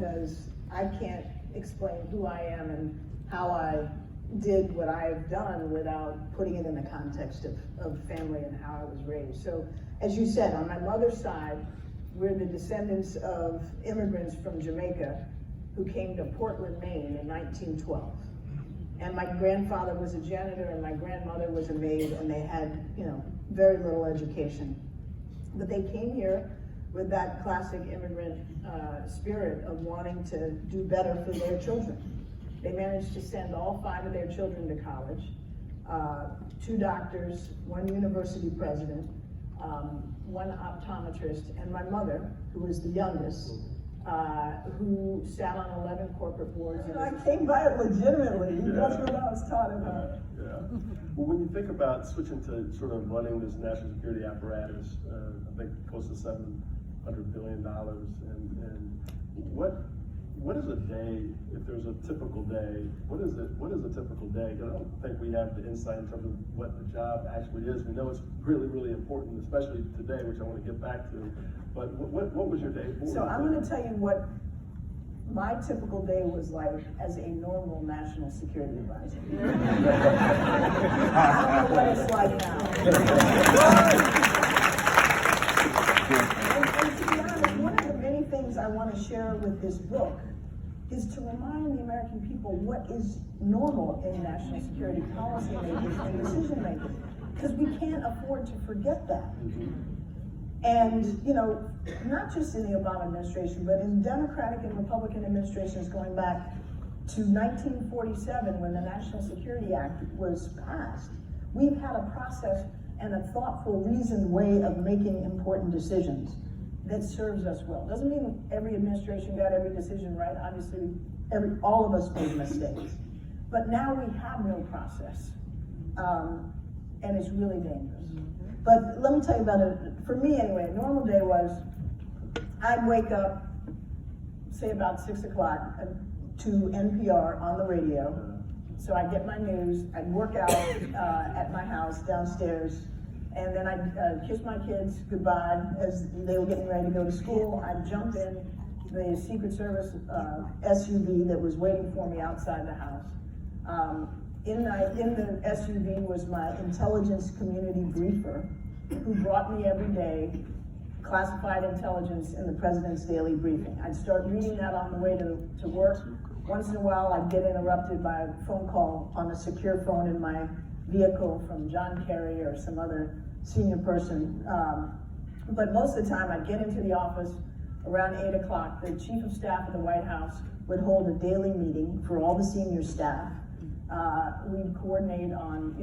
because I can't explain who I am and how I did what I've done without putting it in the context of family and how I was raised. So, as you said, on my mother's side, we're the descendants of immigrants from Jamaica who came to Portland, Maine in 1912. And my grandfather was a janitor and my grandmother was a maid, and they had, very little education. But they came here with that classic immigrant spirit of wanting to do better for their children. They managed to send all 5 of their children to college, 2 doctors, 1 university president, 1 optometrist, and my mother, who was the youngest, who sat on 11 corporate boards. I came by it legitimately. That's what I was taught about. Yeah. Well, when you think about switching to sort of running this national security apparatus, I think close to $700 billion, and what is a day, if there's a typical day, what is a typical day? Because I don't think we have the insight in terms of what the job actually is. We know it's really, really important, especially today, which I want to get back to. But what was your day for? So I'm going to tell you what my typical day was like as a normal national security advisor. I don't know what it's like now. And to be honest, one of the many things I want to share with this book is to remind the American people what is normal in national security policy makers and decision makers, because we can't afford to forget that. And, not just in the Obama administration, but in Democratic and Republican administrations going back to 1947 when the National Security Act was passed, we've had a process and a thoughtful, reasoned way of making important decisions that serves us well. Doesn't mean every administration got every decision right. Obviously, all of us made mistakes. But now we have no process, and it's really dangerous. But let me tell you about it. For me, anyway, a normal day was I'd wake up, say about 6 o'clock, to NPR on the radio. So I'd get my news. I'd work out at my house downstairs. And then I'd kiss my kids goodbye as they were getting ready to go to school. I'd jump in the Secret Service SUV that was waiting for me outside the house. In the SUV was my intelligence community briefer, who brought me every day classified intelligence in the president's daily briefing. I'd start reading that on the way to work. Once in a while, I'd get interrupted by a phone call on a secure phone in my vehicle from John Kerry or some other senior person. But most of the time, I'd get into the office around 8 o'clock. The chief of staff of the White House would hold a daily meeting for all the senior staff. We'd coordinate on,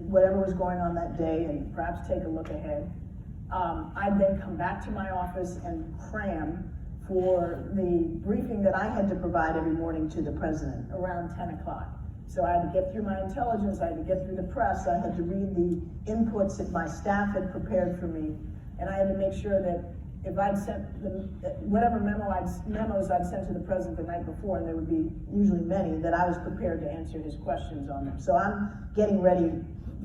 whatever was going on that day and perhaps take a look ahead. I'd then come back to my office and cram for the briefing that I had to provide every morning to the president around 10 o'clock. So I had to get through my intelligence, I had to get through the press, I had to read the inputs that my staff had prepared for me, and I had to make sure that if I'd sent whatever memos I'd sent to the president the night before, and there would be usually many, that I was prepared to answer his questions on them. So I'm getting ready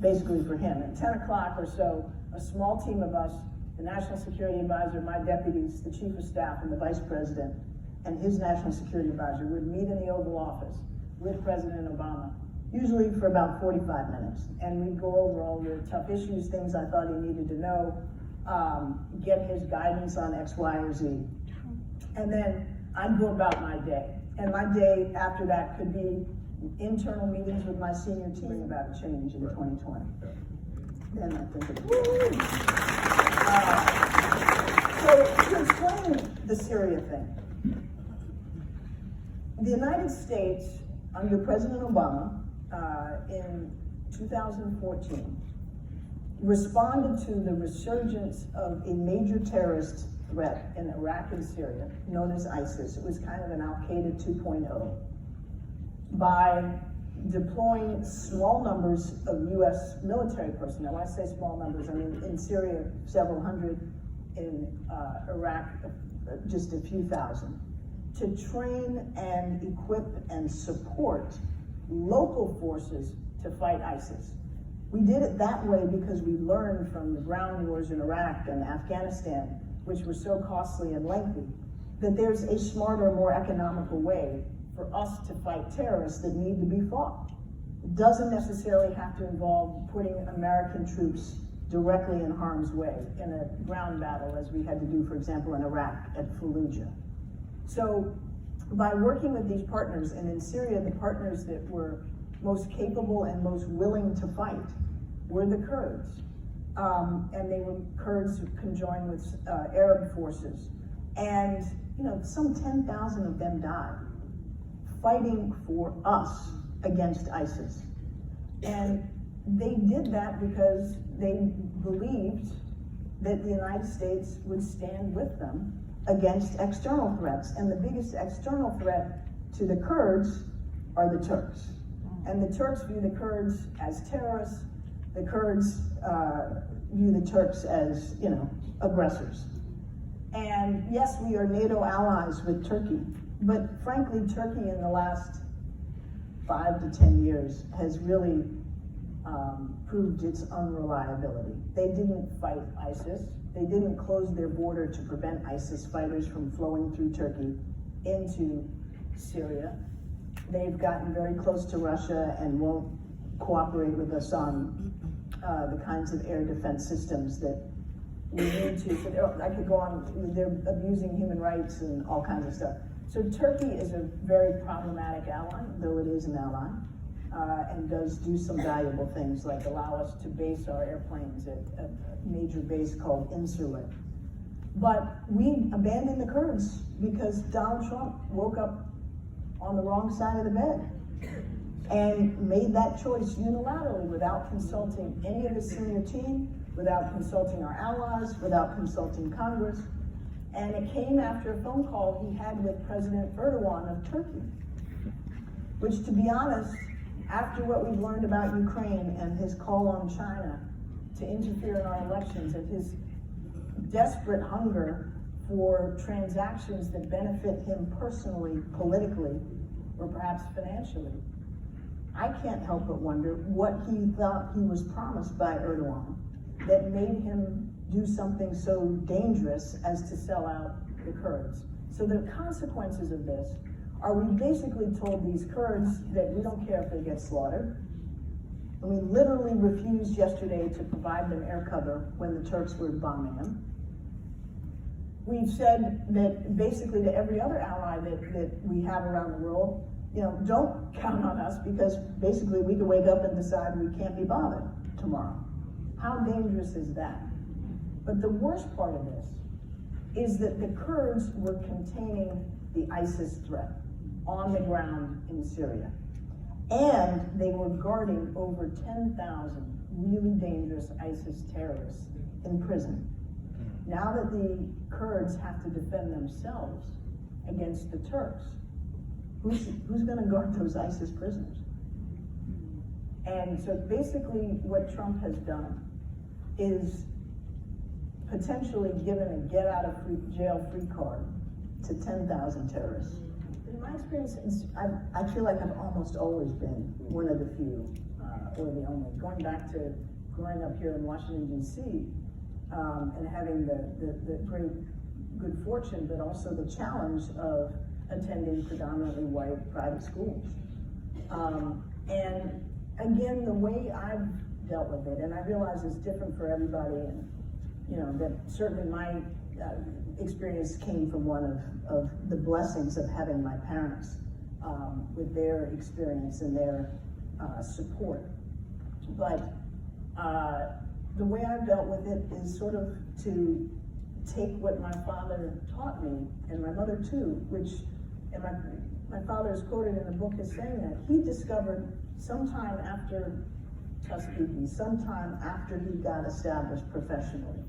basically for him. At 10 o'clock or so, a small team of us, the National Security Advisor, my deputies, the Chief of Staff, and the Vice President, and his National Security Advisor would meet in the Oval Office with President Obama, usually for about 45 minutes. And we'd go over all the tough issues, things I thought he needed to know, get his guidance on X, Y, or Z. And then I'd go about my day. And my day after that could be internal meetings with my senior team about a change in 2020. Then I think so to explain the Syria thing, the United States, under President Obama, in 2014, responded to the resurgence of a major terrorist threat in Iraq and Syria, known as ISIS. It was kind of an Al-Qaeda 2.0, by deploying small numbers of U.S. military personnel. When I say small numbers, I mean in Syria, several hundred, in Iraq, just a few thousand, to train and equip and support local forces to fight ISIS. We did it that way because we learned from the ground wars in Iraq and Afghanistan, which were so costly and lengthy, that there's a smarter, more economical way for us to fight terrorists that need to be fought. It doesn't necessarily have to involve putting American troops directly in harm's way in a ground battle, as we had to do, for example, in Iraq at Fallujah. So by working with these partners, and in Syria, the partners that were most capable and most willing to fight were the Kurds. And they were Kurds who conjoined with Arab forces. And some 10,000 of them died fighting for us against ISIS. And they did that because they believed that the United States would stand with them against external threats. And the biggest external threat to the Kurds are the Turks. And the Turks view the Kurds as terrorists. The Kurds view the Turks as, aggressors. And yes, we are NATO allies with Turkey, but frankly, Turkey in the last 5 to 10 years has really proved its unreliability. They didn't fight ISIS. They didn't close their border to prevent ISIS fighters from flowing through Turkey into Syria. They've gotten very close to Russia and won't cooperate with us on the kinds of air defense systems that we need to. So I could go on, they're abusing human rights and all kinds of stuff. So Turkey is a very problematic ally, though it is an ally, and does do some valuable things, like allow us to base our airplanes at a major base called Incirlik. But we abandoned the Kurds because Donald Trump woke up on the wrong side of the bed and made that choice unilaterally without consulting any of his senior team, without consulting our allies, without consulting Congress. And it came after a phone call he had with President Erdogan of Turkey, which, to be honest, after what we've learned about Ukraine and his call on China to interfere in our elections and his desperate hunger for transactions that benefit him personally, politically, or perhaps financially, I can't help but wonder what he thought he was promised by Erdogan that made him do something so dangerous as to sell out the Kurds. So the consequences of this are we basically told these Kurds that we don't care if they get slaughtered. And we literally refused yesterday to provide them air cover when the Turks were bombing them. We've said that basically to every other ally that we have around the world, don't count on us because basically we could wake up and decide we can't be bothered tomorrow. How dangerous is that? But the worst part of this is that the Kurds were containing the ISIS threat on the ground in Syria. And they were guarding over 10,000 really dangerous ISIS terrorists in prison. Now that the Kurds have to defend themselves against the Turks, who's going to guard those ISIS prisoners? And so basically what Trump has done is potentially given a get-out-of-jail-free card to 10,000 terrorists. In my experience, I feel like I've almost always been one of the few, or the only. Going back to growing up here in Washington, D.C., and having the great good fortune, but also the challenge of attending predominantly white private schools. And again, the way I've dealt with it, and I realize it's different for everybody, and that certainly my experience came from one of the blessings of having my parents with their experience and their support. But the way I've dealt with it is sort of to take what my father taught me, and my mother too, and my father is quoted in the book as saying that he discovered sometime after Tuskegee, sometime after he got established professionally,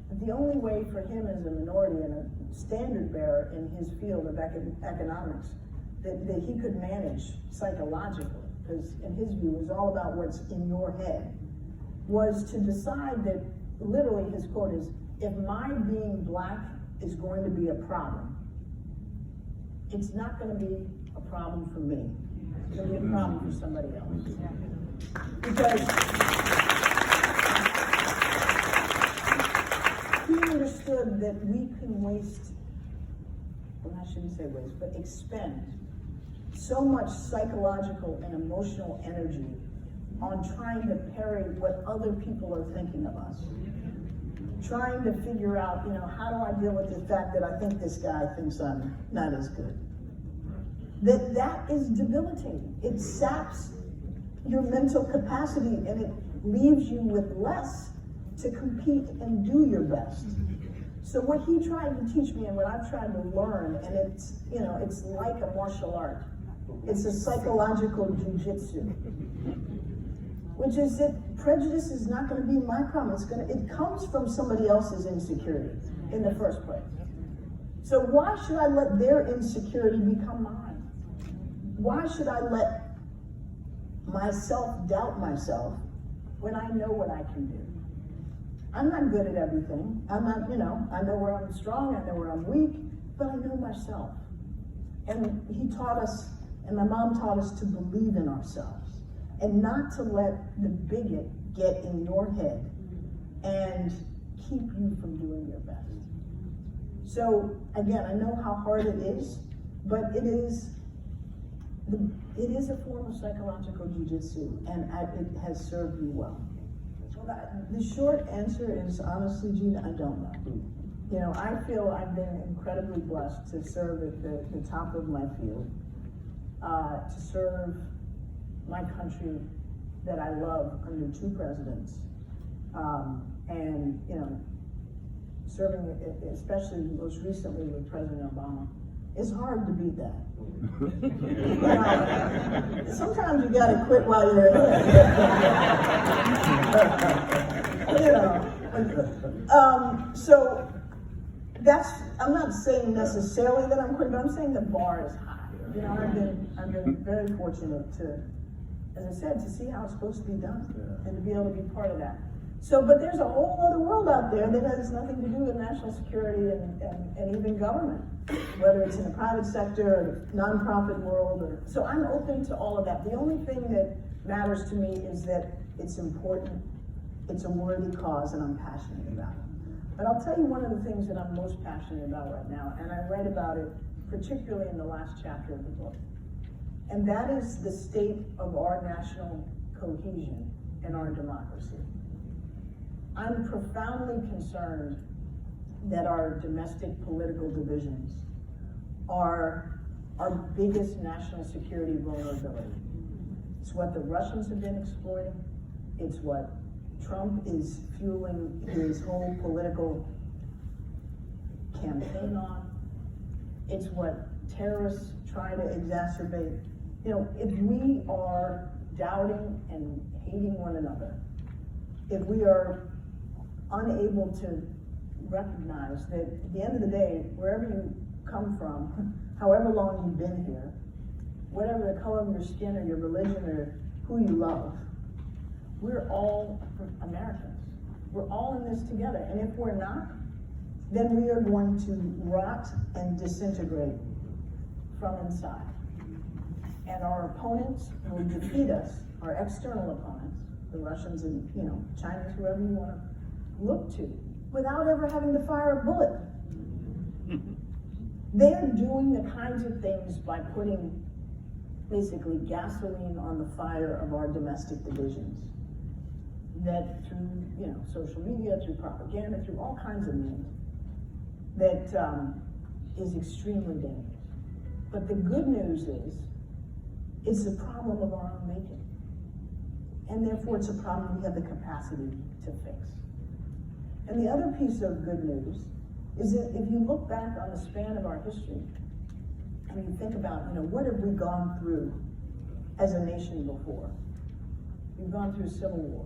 that the only way for him as a minority and a standard bearer in his field of economics that he could manage psychologically, because in his view it was all about what's in your head, was to decide that, literally his quote is, if my being black is going to be a problem, it's not going to be a problem for me. It's going to be a problem for somebody else. Because he understood that we can waste well, I shouldn't say waste, but expend so much psychological and emotional energy on trying to parry what other people are thinking of us. Trying to figure out, how do I deal with the fact that I think this guy thinks I'm not as good? That is debilitating. It saps your mental capacity and it leaves you with less to compete and do your best. So what he tried to teach me and what I've tried to learn, and it's like a martial art. It's a psychological jujitsu, which is that prejudice is not going to be my problem. It comes from somebody else's insecurity in the first place. So why should I let their insecurity become mine? Why should I let myself doubt myself when I know what I can do? I'm not good at everything. I'm not, I know where I'm strong, I know where I'm weak, but I know myself. And he taught us, and my mom taught us to believe in ourselves and not to let the bigot get in your head and keep you from doing your best. So again, I know how hard it is, but it is a form of psychological jujitsu, and it has served me well. The short answer is, honestly, Gene, I don't know. I feel I've been incredibly blessed to serve at the top of my field, to serve my country that I love under 2 presidents, and serving, especially most recently with President Obama. It's hard to beat that. Sometimes you gotta quit while you're ahead. So I'm not saying necessarily that I'm quitting, but I'm saying the bar is high. I've been very fortunate to, as I said, to see how it's supposed to be done and to be able to be part of that. So, but there's a whole other world out there that has nothing to do with national security and even government, whether it's in the private sector or the nonprofit world. So I'm open to all of that. The only thing that matters to me is that it's important, it's a worthy cause, and I'm passionate about it. But I'll tell you one of the things that I'm most passionate about right now, and I write about it particularly in the last chapter of the book, and that is the state of our national cohesion and our democracy. I'm profoundly concerned that our domestic political divisions are our biggest national security vulnerability. It's what the Russians have been exploiting. It's what Trump is fueling his whole political campaign on. It's what terrorists try to exacerbate. If we are doubting and hating one another, if we are unable to recognize that at the end of the day, wherever you come from, however long you've been here, whatever the color of your skin or your religion or who you love, we're all Americans. We're all in this together. And if we're not, then we are going to rot and disintegrate from inside. And our opponents will defeat us, our external opponents, the Russians and Chinese, whoever you want to look to, without ever having to fire a bullet. They're doing the kinds of things by putting basically gasoline on the fire of our domestic divisions, that through social media, through propaganda, through all kinds of means, that is extremely dangerous. But the good news is, it's a problem of our own making. And therefore it's a problem we have the capacity to fix. And the other piece of good news is that if you look back on the span of our history, and you think about, what have we gone through as a nation before? We've gone through Civil War.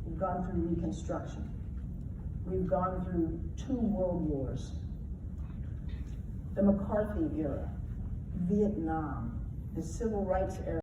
We've gone through Reconstruction. We've gone through 2 world wars. The McCarthy era, Vietnam, the Civil Rights era.